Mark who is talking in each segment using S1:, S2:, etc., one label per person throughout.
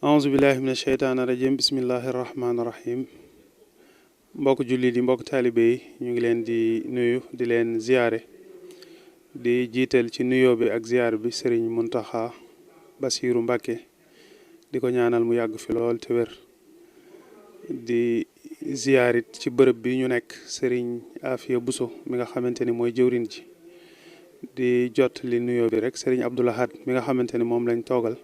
S1: auzu billahi mina sheytaani rajim bismillahi rahmaani rahim mbokk jullit yi mbokk taalibe yi ñu ngi leen di nuyu di leen ziyaare di jiital ci nuyoo bi ak ziyaar bi sëriñ Muntaxa Basiiru Mbàkke di ko ñaanal mu yàgg fi lool te wér di ziyaarit ci bërëb bi ñu nekk sëriñ Afiya Buso mi nga xamante ni mooy jëwrin ji di jot li nuyoo bi rek sëriñ Abdul Ahad mi nga xamante ni moom lañ toogal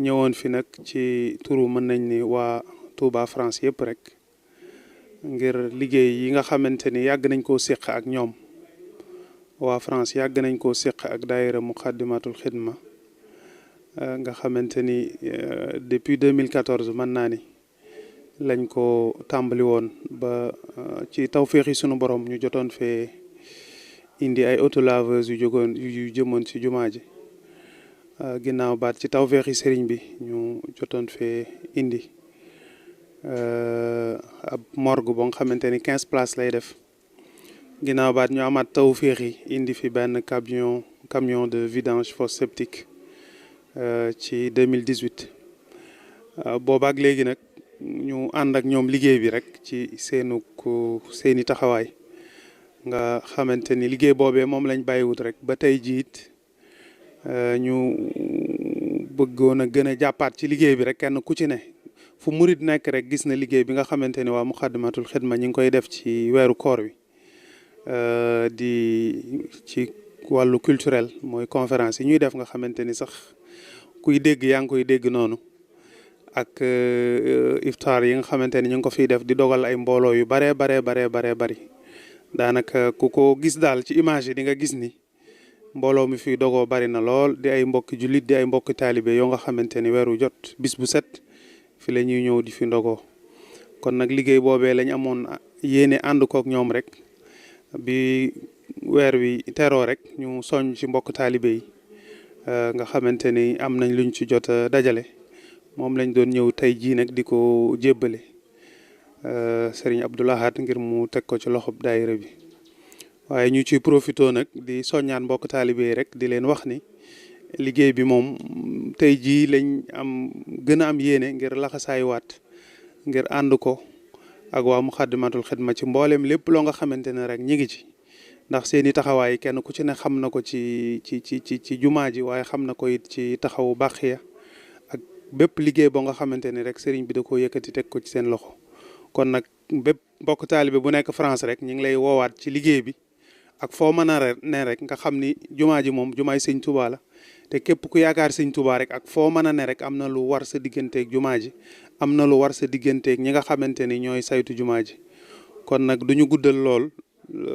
S1: ñëwoon fi nag ci turu mën nañ ni waa Touba France yëpp rek ngir liggéey yi nga xamante ni yàgg nañ koo séq ak ñoom waa France yàgg nañ koo séq ak daayira Muxaddamatul Xidma nga xamante ni depuis 2014 mën naa ni lañ ko tàmbali woon ba ci tawféexi sunu borom ñu jotoon fee indi ay autolaveuse yu jëmoon ci jumaa ji ginnaaw baat ci tawféexi sëriñ bi ñu jotoon fee indi ab morgue boo nga xamante ni 15 places lay def ginnaaw baat ñu amaat tawféexi indi fi benn camion de vidange fosse septique ci 2018 boobaak léegi nag ñu ànd ak ñoom liggéey bi rek ci seeni taxawaay nga xamante ni liggéey boobee moom lañ bàyyiwut rek ba tey jiit ñu bëggoon a gën a jàppaat ci liggéey bi rek kenn ku ci ne fu murit nekk rek gis na liggéey bi nga xamante ni waa Muxaddamatul Xidma ñi ngi koy def ci weeru koor wi di ci wàllu culturel mooy conférence yi ñuy def nga xamante ni sax kuy dégg yaa ngi koy dégg noonu ak iftaar yi nga xamante ni ñu ngi ko fiy def di dogal ay mbooloo yu baree bari daanaka ku ko gis daal ci image yi di nga gis ni mbooloo mi fi dogoo bari na lool di ay mbokki jullit di ay mbokki taalibe yoo nga xamante ni weeru jot bis bu set fi la ñuy ñëw di fi ndogoo kon nag liggéey boobee lañ amoon yéene ànd kook ñoom rek bi weer wi teroo rek ñu soñ ci mbokk taalibe yi nga xamante ni am nañ luñ ci jot a dajale moom lañ doon ñëw tey jii nag di ko jébbale sëriñ Abdul Ahad ngir mu teg ko ci loxob daayira bi waaye ñu ciy profité nag di soññaan mbokk taalibe yi rek di leen wax ni liggéey bi moom tey jii lañ gën a am yéene ngir laxasaayuwaat ngir ànd ko ak waa Muxaddamatul Xidma ci mboolem lépp loo nga xamante ne rek ñi ngi ci ndax seeni taxawaay kenn ku ci ne xam na ko ci jumaa ji waaye xam na ko it ci taxawu Baxiya ak bépp liggéey boo nga xamante ni rek sëriñ bi da koo yëkkati teg ko ci seen loxo kon nag bépp mbokk taalibe bu nekk France rek ñu ngi lay woowaat ci liggéey bi ak foo mën a ne rek nga xam ni jumaa ji moom jumaay sëñ Touba la te képp ku yaakaar sëñ Touba rek ak foo mën a ne rek am na lu war sa digganteeg jumaa ji am na lu war sa digganteeg ñi nga xamante ni ñooy saytu jumaa ji kon nag duñu guddal lool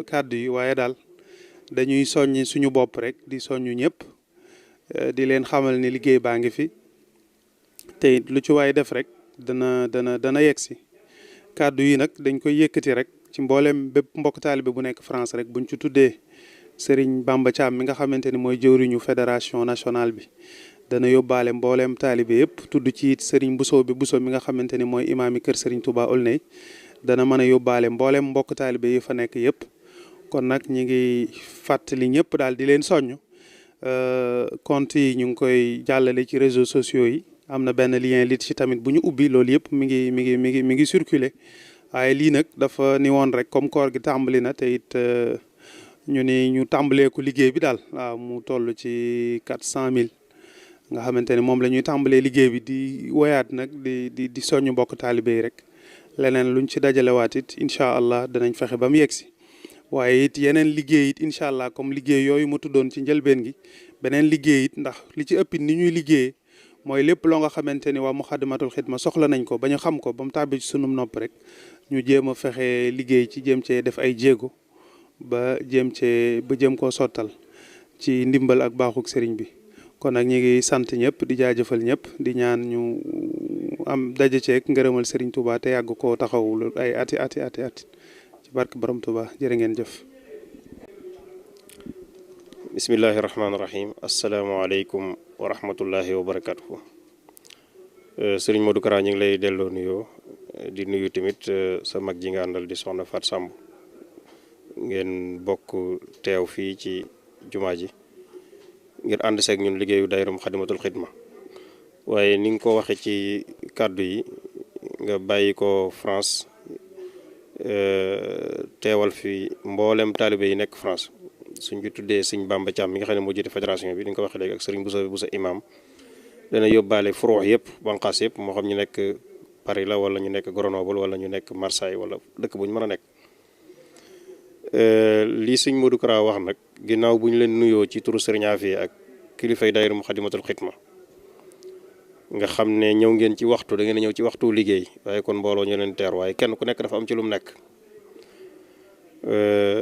S1: kàddu yi waaye daal dañuy soññi suñu bopp rek di soññu ñëpp di leen xamal ni liggéey baa ngi fi te lu ci waay def rek dana yegg si kàddu yi nag dañ koy yëkkati rek ci mboolem bépp mbokk taalibe bu nekk France rek buñ ci tuddee Serigne Bamba Thiam mi nga xamante ni mooy jëwriñu fédération nationale bi dana yóbbaale mboolem taalibe yëpp tudd ci it Serigne Bousso mi nga xamante ni mooy imaami kër Serigne Touba Aulnay dana mën a yóbbaale mboolem mbokk taalibe yi fa nekk yëpp kon nag ñi ngi fàttali ñëpp daal di leen soññ compte yi ñu ngi koy jàllale ci réseaux sociaux yi am na benn lien lit ci tamit bu ñu ubbi loolu yëpp mi ngi circuler waaye lii nag dafa ni woon rek comme koor gi tàmbali na te it ñu tàmbalee ko liggéey bi daal waaw mu toll ci 400 000 nga xamante ne moom la ñuy tàmbalee liggéey bi di woyaat nag di soññ mbokk taalibe yi rek leneen luñ ci dajalewaat it incha allah danañ fexe ba mu yegg si waaye it yeneen liggéey it incha allah comme liggéey yooyu mu tuddoon ci njëlbeen gi beneen liggéey it ndax li ci ëpp ni ñuy liggéeyee mooy lépp loo nga xamante ni waa Muxaddamatul Xidma soxla nañ ko ba ñu xam ko ba mu tàbbi ci sunum nopp rek ñu jéem a fexe liggéey ci jéem cee def ay jéego ba jëm koo sottal ci ndimbal ak baaxuk sëriñ bi kon nag ñi ngi sant ñëpp di jaajëfal ñëpp di ñaan ñu am daje ceeg ngërëmal sëriñ Touba te yàgg koo taxawul ay ati ci barke borom Touba jërë ngeen jëf.
S2: bismillahi rahmaani rahim asalaamaaleykum wa rahmatullahi wa barakatuhu sëriñ Modou Kara ñu ngi lay delloo nuyoo di nuyu tamit sa mag ji nga àndal di soxna Fat Samb ngeen bokk teew fii ci jumaa ji ngir ànd seeg ñun liggéeyu daayira Muxaddamatul Xidma waaye ni nga ko waxee ci kàddu yi nga bàyyi ko France teewal fi mboolem taalibe yi nekk France suñ ci tuddee sëñ Bamba Thiam mi nga xam ne moo jiite fédération bi ni nga ko waxee léegi ak sëriñ Boussa imam dana yóbbaale furuux yëpp banqaas yëpp moo xam ñu nekk Paris la wala ñu nekk Grenoble wala ñu nekk Marseille wala dëkk bu ñu mën a nekk. lii sëñ Modou Kara wax nag ginnaaw bu ñu leen nuyoo ci turu sëriñ Afia ak kilifay daayira Muxaddamatul Xidma nga xam ne ñëw ngeen ci waxtu da ngeen ñëw ci waxtu liggéey waaye kon mbooloo ñu leen teer waaye kenn ku nekk dafa am ci lu mu nekk.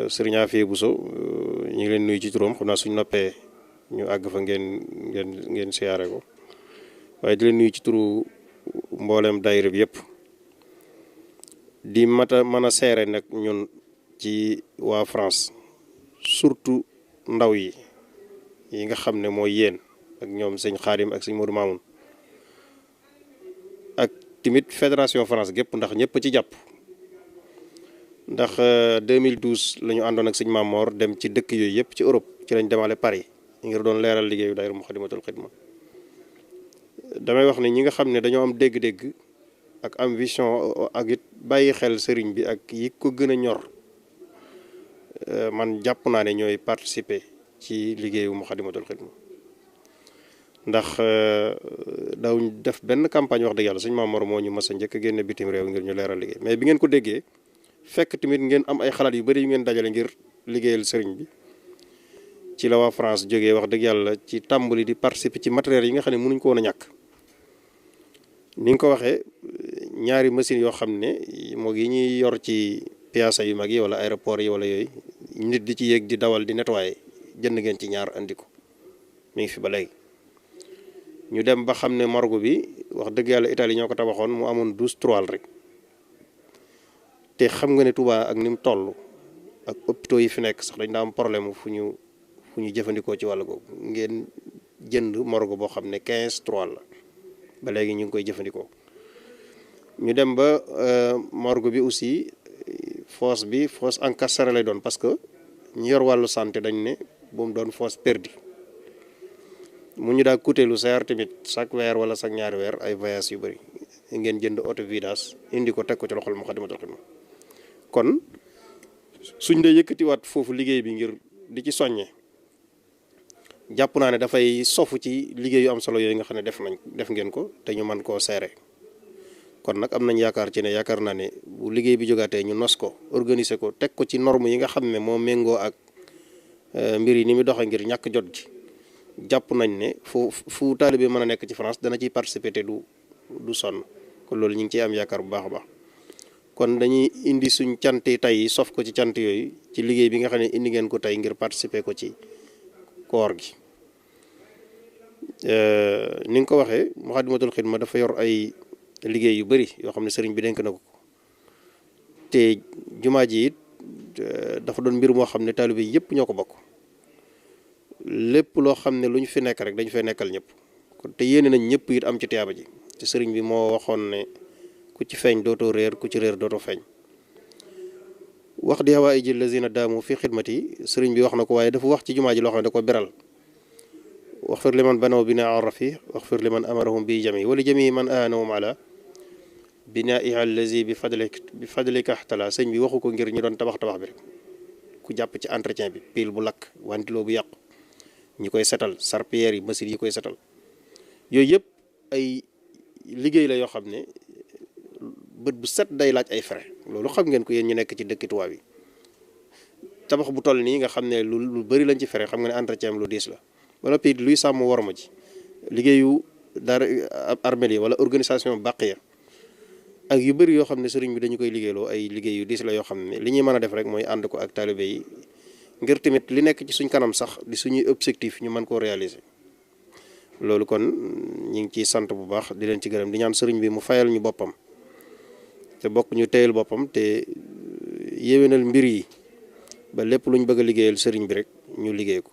S2: sëriñ Afia Bousso ñu ngi leen nuyu ci turam xam naa suñ noppee ñu àgg fa ngeen siyaare ko waaye di leen nuyu ci turu mboolem daayira bi yëpp di mën a seere nag ñun ci waa France surtout ndaw yi nga xam ne mooy yéen ak ñoom sëñ Xaadim ak sëñ Modou Mamoun ak tamit fédération France gépp ndax ñëpp ci jàpp ndax 2012 la ñu àndoon ak sëñ Mamor dem ci dëkk yooyu yëpp ci Europe ci lañ demale Paris ngir doon leeral liggéeyu daayira Muxaddamatul Xidma damay wax ne ñi nga xam ne dañoo am dégg-dégg ak am vision ak it bàyyi xel sëriñ bi ak yi ko gën a ñor man jàpp naa ne ñooy participer ci liggéeyu Muxaddamatul Xidma ndax daw def benn campagne wax dëgg yàlla sëñ Mamor moo ñu mas a njëkk a génne bitim réew ngir ñu leeral liggéey mais bi ngeen ko déggee fekk tamit ngeen am ay xalaat yu bari yu ngeen dajale ngir liggéeyal sëriñ bi ci la waa France jógee wax dëgg yàlla ci tàmbali di participer ci matériel yi nga xam ne mënuñ ko woon a ñàkk ni nga ko waxee ñaari machines yoo xam ne moo yi ñuy yor ci piyaasa yu mag yi wala aéroport yi wala yooyu nit di ci yéeg di dawal di nettoyer jënd ngeen ci ñaar andi ko mi ngi fi ba léegi. ñu dem ba xam ne morgue bi wax dëgg yàlla Italie ñoo ko tabaxoon mu amoon 12 toiles rek te xam nga ne Touba ak ni mu toll ak hôpitaux yi fi nekk sax dañ daa am problème fu ñu jëfandikoo ci wàll googu ngeen jënd morgue boo xam ne 15 toiles la ba léegi ñu ngi koy jëfandikoo. ñu dem ba morgue bi aussi fosse encastrée lay doon parce que ñu yor wàllu santé dañ ne bu mu doon fosse perdue mu ñu daa coûter lu seer tamit chaque weer wala chaque ñaari weer ay voyage yu bëri ngeen jënd auto vidange indi ko teg ko ci loxol Muxaddamatul Xidma kon suñ dee yëkkatiwaat foofu liggéey bi ngir di ci soññe jàpp naa ne dafay sofu ci liggéey yu am solo yooyu nga xam ne def ngeen ko te ñu mën koo seere kon nag am nañ yaakaar ci ne yaakaar naa ne bu liggéey bi jógaatee ñu nos ko organiser ko teg ko ci norme yi nga xam ne moo méngoo ak mbir yi ni mu doxee ngir ñàkk jot gi jàpp nañ ne fu taalibe mën a nekk ci France dana ciy participer te du sonn kon loolu ñu ngi ciy am yaakaar bu baax a baax kon dañuy indi suñ cant tey sof ko ci cant yooyu ci liggéey bi nga xam ne indi ngeen ko tey ngir participer ko ci koor gi ni nga ko waxee Muxaddamatul Xidma dafa yor ay liggéey yu bari yoo xam ne sëriñ bi denk na ko te jumaa ji it dafa doon mbir moo xam ne taalibe yëpp ñoo ko bokk lépp loo xam ne lu ñu fi nekk rek dañu fay nekkal ñëpp kon te yéene nañ ñëpp it am ci tiyaaba ji te sëriñ bi moo waxoon ne ku ci feeñ dootoo réer ku ci réer dootoo feeñ wax di hawaaiji lazina daamu fi xidmati sëriñ bi wax na ko waaye dafa wax ci jumaa ji loo xam ne da ko beral wax fir liman banaw binaa rafi wax fir liman amarahum bi jami wala jami man aanahum ala binaiha allazi bi fadlika axtala sëñ bi waxu ko ngir ñu doon tabax bi rek ku jàpp ci entretien bi pile bu lakk wantiloo bu yàqu ñi koy setal sarpières yi machines yi koy setal yooyu yëpp ay liggéey la yoo xam ne bët bu set day laaj ay frais loolu xam ngeen ko yéen ñu nekk ci dëkki tubaab yi tabax bu toll nii nga xam ne lu bari lañ ci frais xam nga ne entretien lu diis la ba noppi luy sàmm worma ji liggéeyu dara armée yi wala organisation baqiya ak yu bëri yoo xam ne sëriñ bi dañu koy liggéeyloo ay liggéey yu diis la yoo xam ne li ñuy mën a def rek mooy ànd ko ak taalibe yi ngir tamit li nekk ci suñ kanam sax di suñuy objectif ñu mën koo réaliser loolu kon ñu ngi ciy sant bu baax di leen ci gërëm di ñaan sëriñ bi mu fayal ñu boppam te bokk ñu téyel boppam te yéwénal mbir yi ba lépp lu ñu bëgg a liggéeyal sëriñ bi rek ñu liggéey ko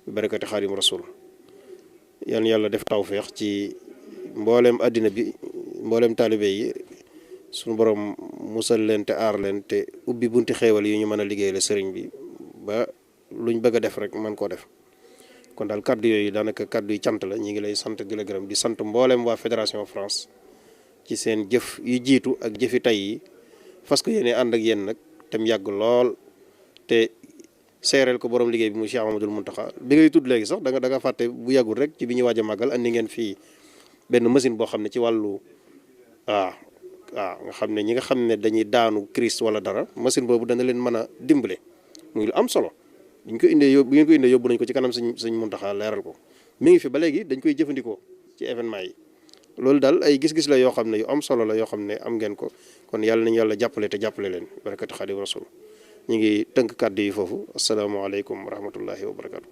S2: bi barakati Xaadim Rasul yan yàlla def tawfeex ci mbooleem àddina bi mbooleem taalibe yi suñu borom musal leen te aar leen te ubbi bunti xeewal yi ñu mën a liggéeyal sëriñ bi ba luñ bëgg a def rek mën koo def kon daal kaddu yooyu daanaka kaddu yi cant la ñi ngi lay sant di la gërëm di sant mboolem waa fédération France ci seen jëf yu jiitu ak jëfi tey yi fas ko yéene ànd ak yéen nag te mu yàgg lool te seereel ko borom liggéey bi mu Cheikh Amadou Mountakha bi ngay tudd léegi sax da nga fàtte bu yàggul rek ci bi ñuy waaj a màggal andi ngeen fii benn machine boo xam ne ci wàllu waaw nga xam ne ñi nga xam ne dañuy daanu crise wala dara machine boobu dana leen mën a dimbale muy lu am solo bu ngeen ko indee yóbbu nañ ko ci kanam sëñ Mountakha leeral ko mi ngi fi ba léegi dañ koy jëfandikoo ci événement yi loolu daal ay gis-gis la yoo xam ne yu am solo la yoo xam ne am ngeen ko kon yàlla nañu yàlla jàppale te jàppale leen barakatu Xaadimu Rasuul ñu ngi tënk kàddu yi foofu asalaamaaleykum wa rahmatullahi wa barakatu